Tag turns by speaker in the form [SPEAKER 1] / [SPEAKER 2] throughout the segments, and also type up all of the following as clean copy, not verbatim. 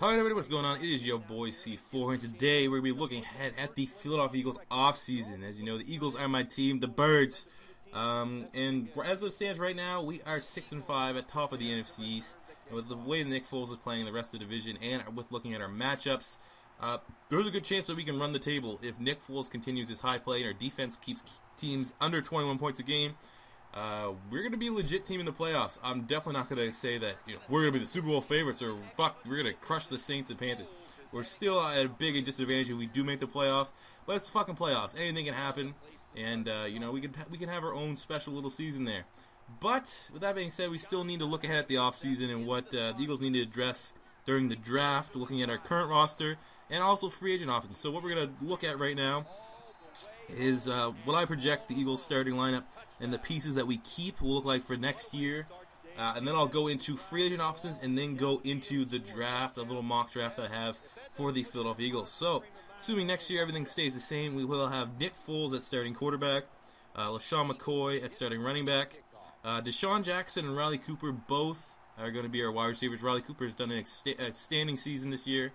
[SPEAKER 1] Alright everybody, what's going on? It is your boy C4, and today we're going to be looking ahead at the Philadelphia Eagles offseason. As you know, the Eagles are my team, the Birds. And as it stands right now, we are 6-5 at top of the NFC East. And with the way Nick Foles is playing the rest of the division, and with looking at our matchups, there's a good chance that we can run the table if Nick Foles continues his high play and our defense keeps teams under 21 points a game. We're going to be a legit team in the playoffs. I'm definitely not going to say that we're going to be the Super Bowl favorites or we're going to crush the Saints and Panthers. We're still at a big disadvantage if we do make the playoffs, but it's fucking playoffs. Anything can happen, and we can have our own special little season there. But with that being said, we still need to look ahead at the offseason and what the Eagles need to address during the draft, looking at our current roster and also free agent options. So what we're going to look at right now is what I project the Eagles starting lineup and the pieces that we keep will look like for next year. And then I'll go into free agent options and then go into the draft, a little mock draft that I have for the Philadelphia Eagles. So, assuming next year everything stays the same, we will have Nick Foles at starting quarterback, LeSean McCoy at starting running back, DeSean Jackson and Riley Cooper both are going to be our wide receivers. Riley Cooper has done an outstanding season this year.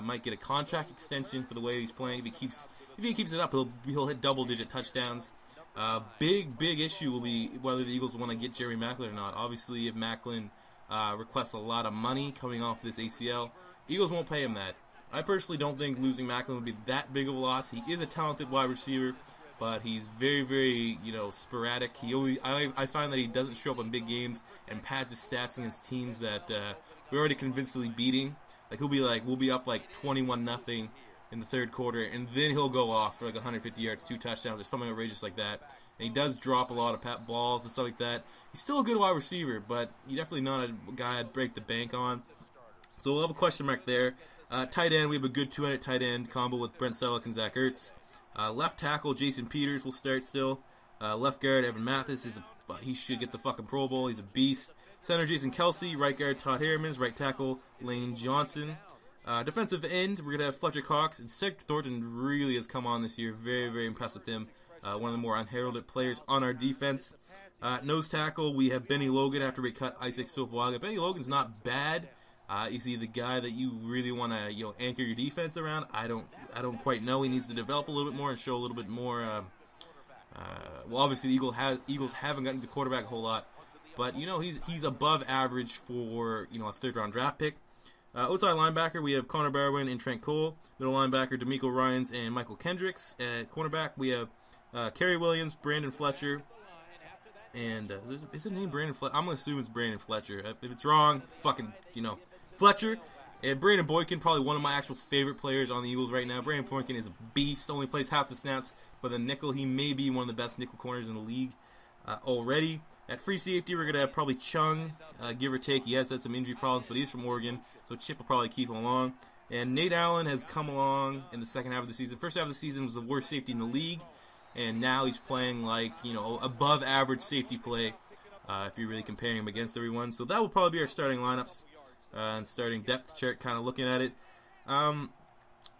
[SPEAKER 1] Might get a contract extension for the way he's playing. If he keeps it up, he'll hit double-digit touchdowns. Big issue will be whether the Eagles want to get Jerry Maclin or not. Obviously, if Maclin requests a lot of money coming off this ACL, Eagles won't pay him that. I personally don't think losing Maclin would be that big of a loss. He is a talented wide receiver, but he's very sporadic. I find that he doesn't show up in big games and pads his stats against teams that we're already convincingly beating. Like we'll be up like 21-0 in the third quarter, and then he'll go off for like 150 yards, 2 touchdowns, or something outrageous like that. And he does drop a lot of balls and stuff like that. He's still a good wide receiver, but he's definitely not a guy I'd break the bank on. So we'll have a question mark there. Tight end, we have a good 200 tight end combo with Brent, Celek, and Zach Ertz. Left tackle, Jason Peters will start still. Left guard, Evan Mathis, he should get the fucking Pro Bowl. He's a beast. Center, Jason Kelce. Right guard, Todd Herremans. Right tackle, Lane Johnson. Defensive end, we're going to have Fletcher Cox. And Cedric Thornton really has come on this year. Very impressed with him. One of the more unheralded players on our defense. Nose tackle, we have Bennie Logan after we cut Isaac Sopoaga. Bennie Logan's not bad. Is he the guy that you really want to anchor your defense around? I don't quite know. He needs to develop a little bit more and show a little bit more. Well, obviously the Eagles haven't gotten to the quarterback a whole lot, but he's above average for a third-round draft pick. Outside linebacker, we have Connor Barwin and Trent Cole. Middle linebacker, DeMeco Ryans and Mychal Kendricks. At cornerback, we have Carey Williams, Brandon Fletcher, and is his name Brandon Fletcher? I'm going to assume it's Brandon Fletcher. If it's wrong, fucking, Fletcher. And Brandon Boykin, probably one of my actual favorite players on the Eagles right now. Brandon Boykin is a beast, only plays half the snaps, but the nickel, he may be one of the best nickel corners in the league already. At free safety, we're going to have probably Chung, give or take. He has had some injury problems, but he's from Oregon, so Chip will probably keep him along. And Nate Allen has come along in the second half of the season. First half of the season was the worst safety in the league, and now he's playing like, above average safety play if you're really comparing him against everyone. So that will probably be our starting lineups and starting depth chart, kind of looking at it.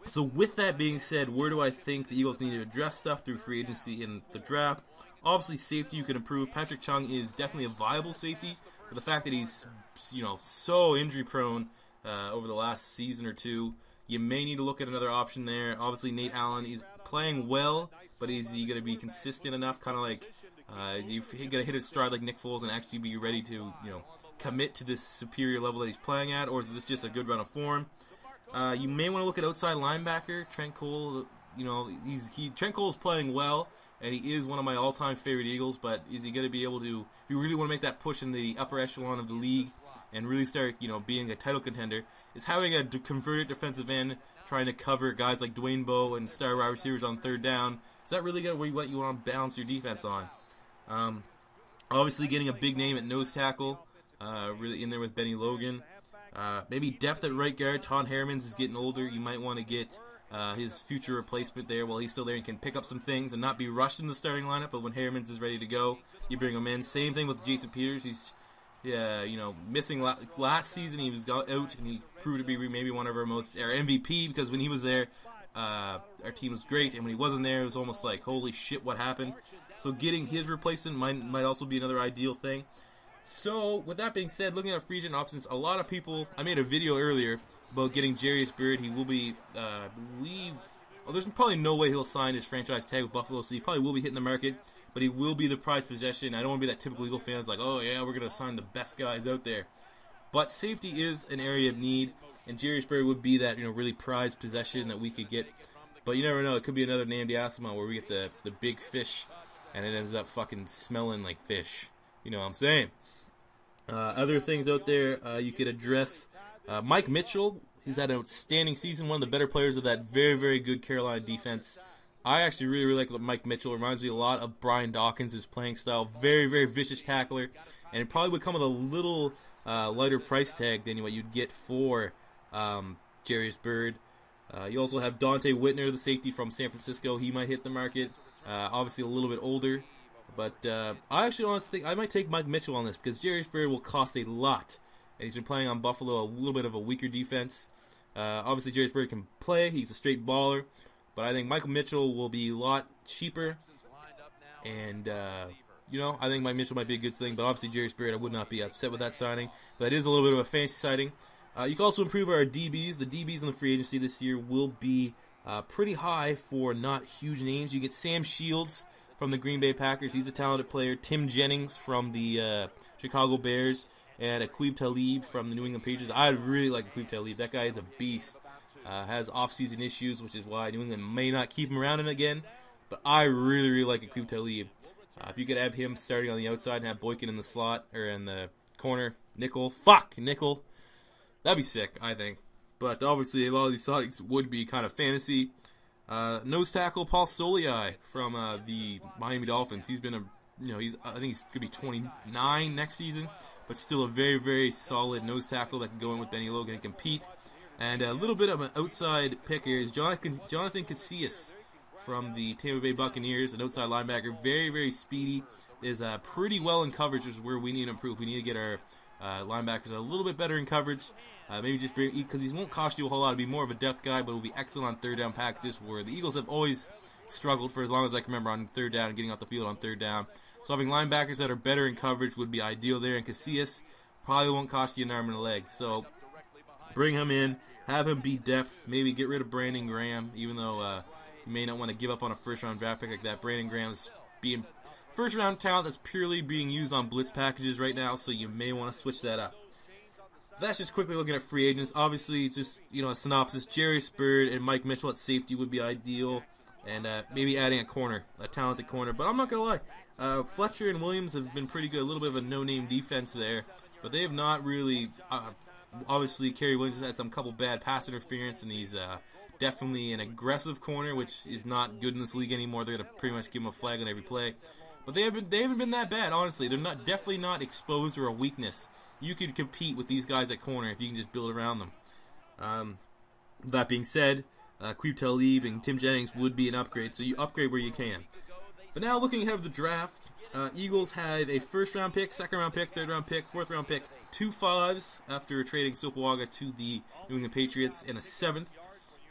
[SPEAKER 1] So with that being said, where do I think the Eagles need to address stuff through free agency and the draft? Obviously, safety you can improve. Patrick Chung is definitely a viable safety, but the fact that he's so injury prone over the last season or two, you may need to look at another option there. Obviously, Nate Allen is playing well, but is he going to be consistent enough? Kind of like is he going to hit his stride like Nick Foles and actually be ready to commit to this superior level that he's playing at, or is this just a good run of form? You may want to look at outside linebacker Trent Cole. Trent Cole is playing well, and he is one of my all-time favorite Eagles, but is he going to be able to, if you really want to make that push in the upper echelon of the league and really start, being a title contender, is having a converted defensive end trying to cover guys like Dwayne Bowe and star wide receivers on third down. Is that really what you want to balance your defense on? Obviously getting a big name at nose tackle, really in there with Bennie Logan. Maybe depth at right guard. Todd Herremans is getting older. You might want to get his future replacement there while he's still there and can pick up some things and not be rushed in the starting lineup. But when Herremans is ready to go, you bring him in. Same thing with Jason Peters. He's missing last season. He was out and he proved to be maybe one of our MVP, because when he was there, our team was great, and when he wasn't there, it was almost like, holy shit, what happened? So getting his replacement might also be another ideal thing. So, with that being said, looking at free agent options, a lot of people, I made a video earlier about getting Jarius Byrd. He will be, I believe, there's probably no way he'll sign his franchise tag with Buffalo, so he probably will be hitting the market, but he will be the prized possession. I don't want to be that typical Eagle fan that's like, oh yeah, we're going to sign the best guys out there. But safety is an area of need, and Jarius Byrd would be that, really prized possession that we could get. But you never know, it could be another Namdi Asamoah where we get the big fish, and it ends up fucking smelling like fish. You know what I'm saying? Other things out there you could address. Mike Mychal, he's had an outstanding season, one of the better players of that very, very good Carolina defense. I actually really, really like Mike Mychal. Reminds me a lot of Brian Dawkins' playing style. Very, very vicious tackler, and it probably would come with a little lighter price tag than what you'd get for Jarius Byrd. You also have Dante Whitner, the safety from San Francisco. He might hit the market. Obviously a little bit older. But I actually honestly think I might take Mike Mychal on this because Jarius Byrd will cost a lot. And he's been playing on Buffalo a little bit of a weaker defense. Obviously, Jarius Byrd can play. He's a straight baller. But I think Michael Mychal will be a lot cheaper. And, I think Mike Mychal might be a good thing. But obviously, Jarius Byrd, I would not be upset with that signing. But that is a little bit of a fancy signing. You can also improve our DBs. The DBs in the free agency this year will be pretty high for not huge names. You get Sam Shields from the Green Bay Packers. He's a talented player. Tim Jennings from the Chicago Bears. And Aqib Talib from the New England Patriots. I really like Aqib Talib. That guy is a beast. Has off-season issues, which is why New England may not keep him around in again. But I really, really like Aqib Talib. If you could have him starting on the outside and have Boykin in the slot, or in the corner, nickel. That'd be sick, I think. But obviously, a lot of these signings would be kind of fantasy. Nose tackle Paul Soliai from the Miami Dolphins. He's been I think he's gonna be 29 next season, but still a very, very solid nose tackle that can go in with Bennie, Logan and compete. And a little bit of an outside pick here is Jonathan Casillas from the Tampa Bay Buccaneers, an outside linebacker, very, very speedy. Is pretty well in coverage, which is where we need to improve. We need to get our linebackers a little bit better in coverage. Maybe just because he won't cost you a whole lot. It'll be more of a depth guy, but will be excellent on third down packages, where the Eagles have always struggled for as long as I can remember on third down and getting off the field on third down. So having linebackers that are better in coverage would be ideal there. And Casillas probably won't cost you an arm and a leg. So bring him in, have him be depth. Maybe get rid of Brandon Graham, even though you may not want to give up on a first-round draft pick like that. Brandon Graham's being first-round talent that's purely being used on blitz packages right now, so you may want to switch that up. That's just quickly looking at free agents. Obviously, just a synopsis: Jarius Byrd and Mike Mychal at safety would be ideal, and maybe adding a talented corner. But I'm not gonna lie, Fletcher and Williams have been pretty good. A little bit of a no-name defense there, but they have not really. Obviously, Carey Williams has had some couple bad pass interference, and he's definitely an aggressive corner, which is not good in this league anymore. They're gonna pretty much give him a flag on every play. But they haven't been that bad, honestly. They're definitely not exposed or a weakness. You could compete with these guys at corner if you can just build around them. That being said, Aqib Talib and Tim Jennings would be an upgrade, so you upgrade where you can. But now looking ahead of the draft, Eagles have a first-round pick, second-round pick, third-round pick, fourth-round pick, 2 5s after trading Sopoaga to the New England Patriots, and a 7th.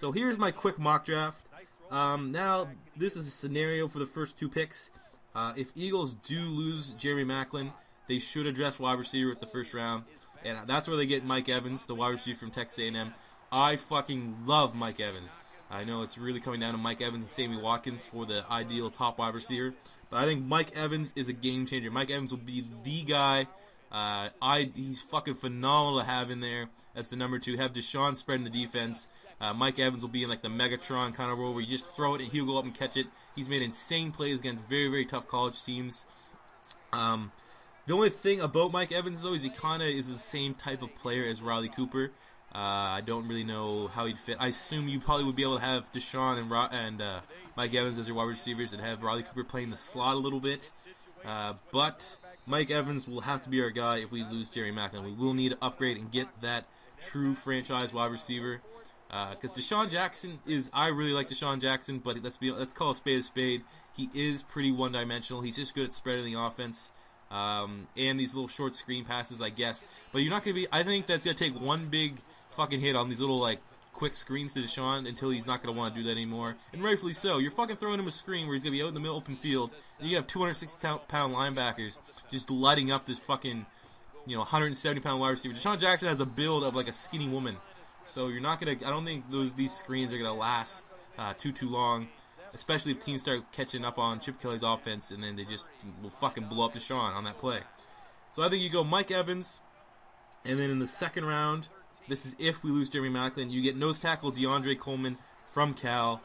[SPEAKER 1] So here's my quick mock draft. Now, this is a scenario for the first 2 picks. If Eagles do lose Jeremy Maclin, they should address wide receiver at the first round, and that's where they get Mike Evans, the wide receiver from Texas A&M. I fucking love Mike Evans. I know it's really coming down to Mike Evans and Sammy Watkins for the ideal top wide receiver, but I think Mike Evans is a game changer. Mike Evans will be the guy. He's fucking phenomenal to have in there as the number 2. Have DeSean spreading the defense. Mike Evans will be in like the Megatron kind of role where you just throw it and he'll go up and catch it. He's made insane plays against very, very tough college teams. The only thing about Mike Evans, though, is he kind of is the same type of player as Riley Cooper. I don't really know how he'd fit. I assume you probably would be able to have DeSean and Mike Evans as your wide receivers and have Riley Cooper playing the slot a little bit. But Mike Evans will have to be our guy if we lose Jerry Maclin. We will need to upgrade and get that true franchise wide receiver. Because DeSean Jackson I really like DeSean Jackson, but let's call a spade. He is pretty one-dimensional. He's just good at spreading the offense. And these little short screen passes, I guess. But you're not going to be... I think that's going to take one big fucking hit on these little, quick screens to DeSean until he's not going to want to do that anymore. And rightfully so. You're fucking throwing him a screen where he's going to be out in the middle open field, and you have 260-pound linebackers just lighting up this fucking 170-pound wide receiver. DeSean Jackson has a build of like a skinny woman, so you're not gonna. I don't think these screens are gonna last too long, especially if teams start catching up on Chip Kelly's offense, and then they just will fucking blow up DeSean on that play. So I think you go Mike Evans, and then in the second round, this is if we lose Jeremy Maclin, you get nose tackle DeAndre Coleman from Cal.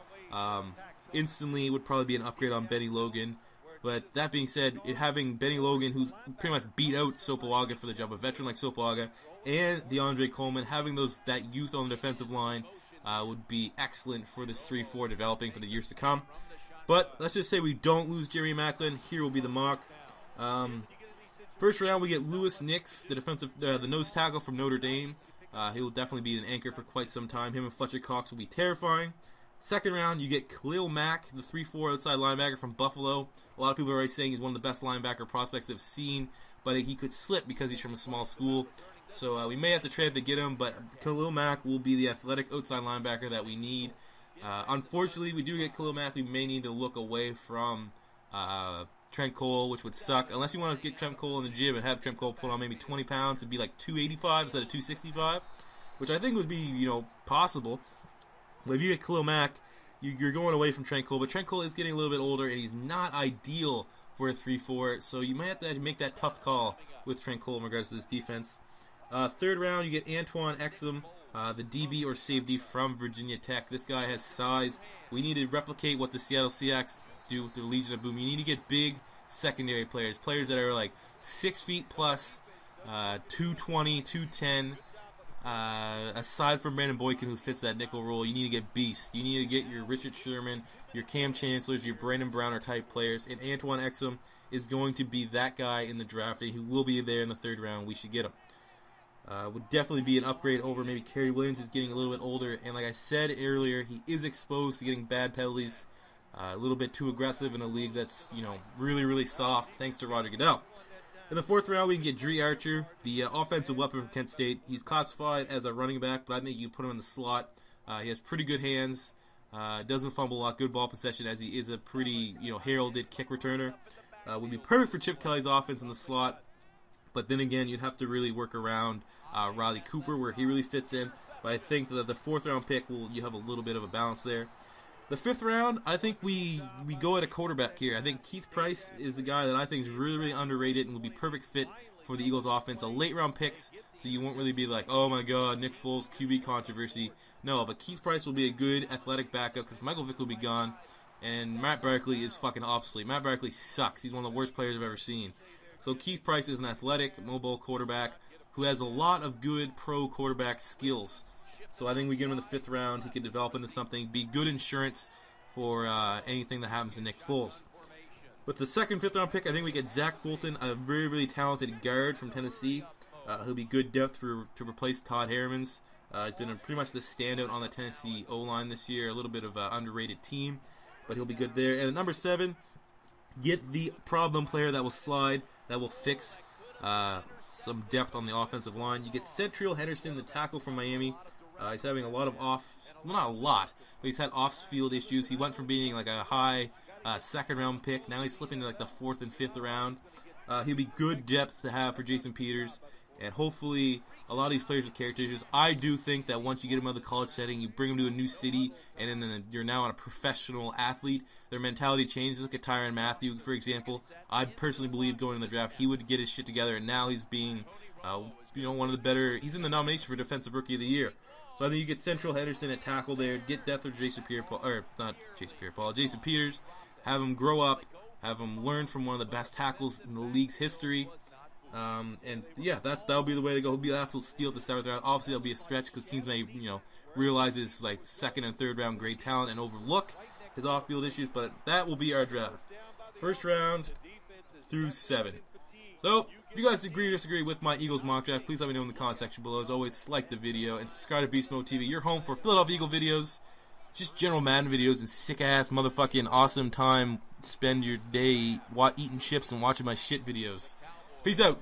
[SPEAKER 1] Instantly would probably be an upgrade on Bennie Logan. But that being said, having Bennie Logan, who's pretty much beat out Sopoaga for the job, a veteran like Sopoaga, and DeAndre Coleman, having that youth on the defensive line would be excellent for this 3-4 developing for the years to come. But let's just say we don't lose Jeremy Maclin. Here will be the mock. First round, we get Louis Nix, the nose tackle from Notre Dame. He will definitely be an anchor for quite some time. Him and Fletcher Cox will be terrifying. Second round, you get Kalil Mack, the 3-4 outside linebacker from Buffalo. A lot of people are already saying he's one of the best linebacker prospects they've seen, but he could slip because he's from a small school. So we may have to trade to get him, but Kalil Mack will be the athletic outside linebacker that we need. Unfortunately, we do get Kalil Mack. We may need to look away from Trent Cole, which would suck. Unless you want to get Trent Cole in the gym and have Trent Cole put on maybe 20 pounds and be like 285 instead of 265, which I think would be, possible. But if you get Kalil Mack, you're going away from Trent Cole. But Trent Cole is getting a little bit older, and he's not ideal for a 3-4. So you might have to make that tough call with Trent Cole in regards to this defense. Third round, you get Antoine Exum, the DB or safety from Virginia Tech. This guy has size. We need to replicate what the Seattle Seahawks do with the Legion of Boom. You need to get big secondary players that are like 6 feet plus, 220, 210. Aside from Brandon Boykin, who fits that nickel role, you need to get beasts. You need to get your Richard Sherman, your Cam Chancellors, your Brandon Browner type players. And Antoine Exum is going to be that guy in the draft, and he will be there in the third round. We should get him. Would definitely be an upgrade over maybe Carey Williams, is getting a little bit older. And like I said earlier, he is exposed to getting bad penalties. A little bit too aggressive in a league that's, really, really soft, thanks to Roger Goodell. In the fourth round, we can get Dre Archer, the offensive weapon from Kent State. He's classified as a running back, but I think you can put him in the slot. He has pretty good hands, doesn't fumble a lot, good ball possession, as he is a pretty, heralded kick returner. Would be perfect for Chip Kelly's offense in the slot. But then again, you'd have to really work around Riley Cooper, where he really fits in. But I think that the fourth round pick, you have a little bit of a balance there. The fifth round, I think we go at a quarterback here. I think Keith Price is the guy that I think is really, really underrated and will be perfect fit for the Eagles offense. A late round picks, so you won't really be like, oh my god, Nick Foles, QB controversy. No, but Keith Price will be a good athletic backup because Michael Vick will be gone, and Matt Barkley is fucking obsolete. Matt Barkley sucks. He's one of the worst players I've ever seen. So Keith Price is an athletic, mobile quarterback who has a lot of good pro quarterback skills. So I think we get him in the fifth round. He could develop into something, be good insurance for anything that happens to Nick Foles. With the second, fifth round pick, I think we get Zach Fulton, a very, really talented guard from Tennessee. He'll be good depth to replace Todd Herremans. He's been pretty much the standout on the Tennessee O-line this year. A little bit of an underrated team, but he'll be good there. And at number 7, get the problem player that will slide, that will fix some depth on the offensive line. You get Central Henderson, the tackle from Miami. He's having a lot of not a lot, but he's had off-field issues. He went from being like a high second-round pick. Now he's slipping to like the 4th and 5th round. He'll be good depth to have for Jason Peters, and hopefully a lot of these players are character issues. I do think that once you get them out of the college setting, you bring them to a new city, and then you're now on a professional athlete, their mentality changes. Look at Tyrann Mathieu, for example. I personally believe going in the draft, he would get his shit together, and now he's being one of the better. He's in the nomination for Defensive Rookie of the Year. So I think you get Central Henderson at tackle there, get depth of Jason Peters, have him grow up, have him learn from one of the best tackles in the league's history. And yeah, that'll be the way to go. He'll be an absolute steal to start with round. Obviously, that'll be a stretch because teams may, realize his like second and third round great talent and overlook his off-field issues. But that will be our draft, first round through 7. So, if you guys agree or disagree with my Eagles mock draft, please let me know in the comment section below. As always, like the video and subscribe to Beast Mode TV. Your home for Philadelphia Eagle videos, just general Madden videos, and sick-ass motherfucking awesome time. Spend your day eating chips and watching my shit videos. Peace out.